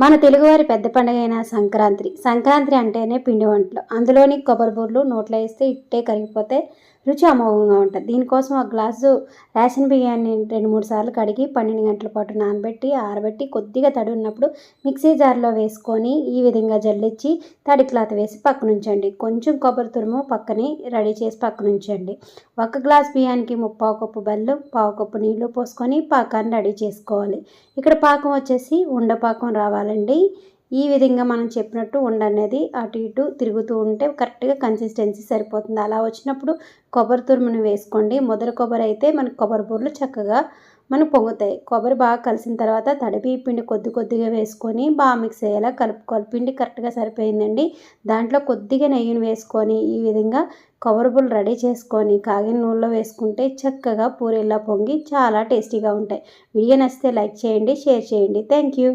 మన తెలుగువారి పెద్ద పండుగైన సంక్రాంతి అంటేనే పిండి వంటలు. అందులోని కొబ్బరి బూరలు నోట్లో వేస్తే ఇట్టే కరిగిపోతే రుచి అమోఘంగా ఉంటుంది. దీనికోసం ఒక గ్లాసు రేషన్ బియ్యాన్ని 2-3 సార్లు కడిగి 12 గంటల పాటు నానబెట్టి ఆరబెట్టి కొద్దిగా తడి ఉన్నప్పుడు మిక్సీ జార్లో వేసుకొని ఈ విధంగా జల్లించి తడి క్లాత్ వేసి పక్కనుంచండి. కొంచెం కొబ్బరి తురుము పక్కనే రెడీ చేసి పక్కనుంచండి. 1 గ్లాస్ బియ్యానికి 3/4 కప్పు బెల్లం, 1/4 కప్పు నీళ్లు పోసుకొని పాకాన్ని రెడీ చేసుకోవాలి. ఇక్కడ పాకం వచ్చేసి ఉండపాకం రావాలండి. ఈ విధంగా మనం చెప్పినట్టు ఉండ అనేది అటు ఇటు తిరుగుతూ ఉంటే కరెక్ట్గా కన్సిస్టెన్సీ సరిపోతుంది. అలా వచ్చినప్పుడు కొబ్బరి తురుమును వేసుకోండి. ముదర కొబ్బరి అయితే మనకు కొబ్బరి బూరలు చక్కగా మనకు పొంగుతాయి. కొబ్బరి బాగా కలిసిన తర్వాత తడిపి పిండి కొద్దిగా వేసుకొని బాగా మిక్స్ అయ్యేలా కలుపుకోవాలి. పిండి కరెక్ట్గా సరిపోయిందండి. దాంట్లో కొద్దిగా నెయ్యిని వేసుకొని ఈ విధంగా కొబ్బరి బూరలు రెడీ చేసుకొని కాగిన నూనెలో వేసుకుంటే చక్కగా పూరీలా పొంగి చాలా టేస్టీగా ఉంటాయి. వీడియో నచ్చితే లైక్ చేయండి, షేర్ చేయండి. Thank you.